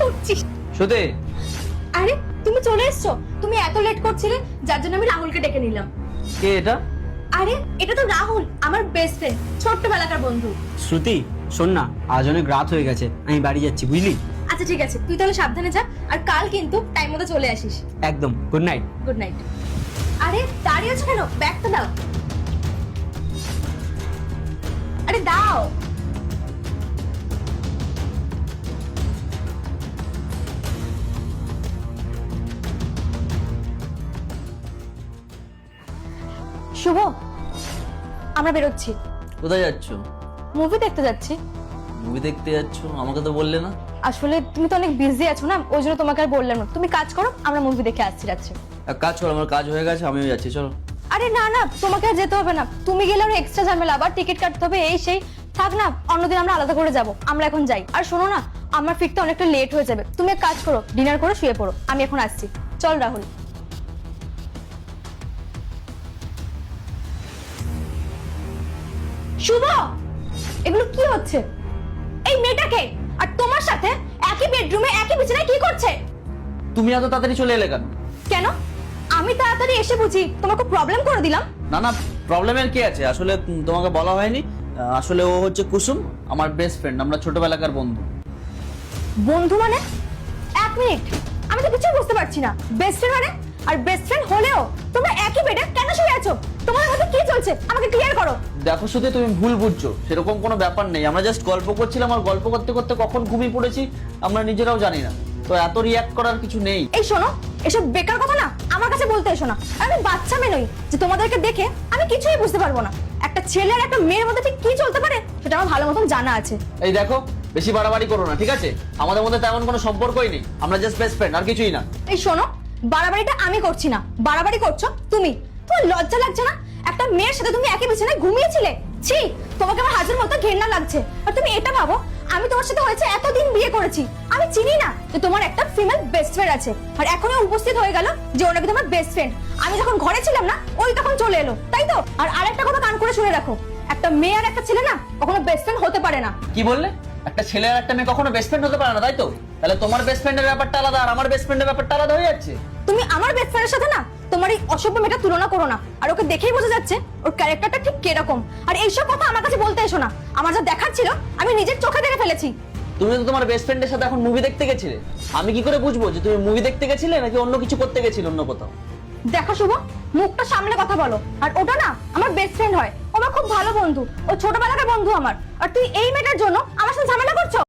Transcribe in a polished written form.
করছিস? সত্যি? আরে তুমি চলে এসছো, তুমি এত লেট করছিলে যার জন্য আমি রাহুলকে ডেকে নিলাম। কে এটা? আরে এটা তো রাহুল, আমার বেস্ট ফ্রেন্ড, ছোট্টবেলাকার বন্ধু। শ্রুতি শোন না, আজ অনেক রাত হয়ে গেছে, আমি বাড়ি যাচ্ছি বুঝলি। আচ্ছা ঠিক আছে, তুই তাহলে সাবধানে যা, আর কাল কিন্তু টাইম মতো চলে আসিস। একদম, গুড নাইট। Good night. আরে দাঁড়িয়ে আছো কেন? ব্যাগটা দাও। আরে দাও। শুভ, আমরা বেরোচ্ছি। কোথায় যাচ্ছ? মুভি দেখতে যাচ্ছি। মুভি দেখতে যাচ্ছ? আমাকে তো বললে না। আসলে তুমি তো অনেক বিজি আছো না, ওই জন্য তোমাকে আর বললাম না। তুমি কাজ করো, আমরা মুভি দেখে আসছি রাত্রে। এক কাজ করো, আমার কাজ হয়ে গেছে, আমিও যাচ্ছি, চলো। আরে না না, তোমাকে আর যেতে হবে না। তুমি গেলে আর এক্সট্রা ঝামেলা, আবার টিকিট কাটতে হবে, এই সেই। থাক না, অন্যদিন আমরা আলাদা করে যাব। আমরা এখন যাই। আর শোনো না, আমার ফিরতে অনেকটা লেট হয়ে যাবে। তুমি এক কাজ করো, ডিনার করে শুয়ে পড়ো, আমি এখন আসছি। চল রাহুল। শুভ, এগুলো কি হচ্ছে? এই মেয়েটাকে আর তোমার সাথে একই বেডরুমে একই বিছানায় কি করছে? তুমি এত তাড়াতাড়ি চলে এলে কেন? কেন? আমি তাড়াতাড়ি এসে বুঝি তোমাকে প্রবলেম করে দিলাম? না না, প্রবলেমের কি আছে? আসলে তোমাকে বলা হয়নি, আসলে ও হচ্ছে কুসুম, আমার বেস্ট ফ্রেন্ড, আমরা ছোটবেলাকার বন্ধু। বন্ধু মানে? এক মিনিট, আমি তো কিছু বুঝতে পারছি না। বেস্ট ফ্রেন্ড মানে? আর বেস্ট ফ্রেন্ড হলেও তোমরা একই বেডে কেন শুয়ে আছো? তোমাদের মধ্যে কি চলছে আমাকে ক্লিয়ার করো। দেখো শুধু তুমি ভুল বুঝছো, সেরকম কোনো ব্যাপার নেই। আমরা জাস্ট গল্প করছিলাম, আর গল্প করতে করতে কখন ঘুমিয়ে পড়েছি আমরা নিজেরাও জানি না। তো এত রিয়াক্ট করার কিছু নেই। এই শোনো, এসব বেকার কথা না আমার কাছে বলতে এসো না। আর আমি বাচ্চা মেয়ে নই যে তোমাদেরকে দেখে আমি কিছুই বুঝতে পারবো না। একটা ছেলে আর একটা মেয়ের মধ্যে ঠিক কি চলতে পারে সেটা আমার ভালো মতন জানা আছে। এই দেখো, বেশি বাড়াবাড়ি করো না, ঠিক আছে? আমাদের মধ্যে তেমন কোনো সম্পর্কই নেই, আমরা জাস্ট বেস্ট ফ্রেন্ড, আর কিছুই না। এই শোনো, বাড়াবাড়িটা আমি করছি না, বাড়াবাড়ি করছো তুমি। তোমার লজ্জা লাগছে না? একটা মেয়ের সাথে তুমি একই বিছানায় ঘুমিয়েছিলে। ছি, তোমাকে আমার হাজার মতো ঘেন্না লাগছে। আর তুমি এটা ভাবো, আমি তোমার সাথে হয়েছে এতদিন বিয়ে করেছি, আমি চিনি না যে তোমার একটা ফিমেল বেস্ট ফ্রেন্ড আছে। আর এখনো উপস্থিত হয়ে গেল যে ও নাকি তোমার বেস্ট ফ্রেন্ড। আমি যখন ঘরে ছিলাম না, ওই তখন চলে এলো, তাই তো? আর আরেকটা কথা কান করে শুনে রাখো, একটা মেয়ে আর একটা ছেলে না কখনো বেস্ট ফ্রেন্ড হতে পারে না। কি বললে? একটা ছেলে আর একটা মেয়ে কখনো বেস্ট ফ্রেন্ড হতে পারে না, তাই তো? তাহলে তোমার বেস্ট ফ্রেন্ডের ব্যাপারটা আলাদা, আর আমার বেস্ট ফ্রেন্ডের ব্যাপারটা আলাদা হয়ে যাচ্ছে। তুমি আমার বেস্ট ফ্রেন্ডের সাথে না তোমার এই অসভ্য মেয়েটা তুলনা করো না। আর ওকে দেখেই বোঝা যাচ্ছে ওর ক্যারেক্টারটা ঠিক কিরকম। আর এইসব কথা আমার কাছে বলতে এসো না, আমার যা দেখার ছিল আমি নিজের চোখে দেখে ফেলেছি। তুমি তো তোমার বেস্ট ফ্রেন্ডের সাথে এখন মুভি দেখতে গেছিলে, আমি কি করে বুঝবো যে তুমি মুভি দেখতে গেছিলে নাকি অন্য কিছু করতে গেছিলে অন্য কোথাও? দেখো শুভ, মুখটা সামলে কথা বলো। আর ওটা না আমার বেস্ট ফ্রেন্ড হয়, ও আমার খুব ভালো বন্ধু, ও ছোটবেলাকার বন্ধু আমার। আর তুই এই মেয়েটার জন্য আমার সাথে ঝামেলা করছো?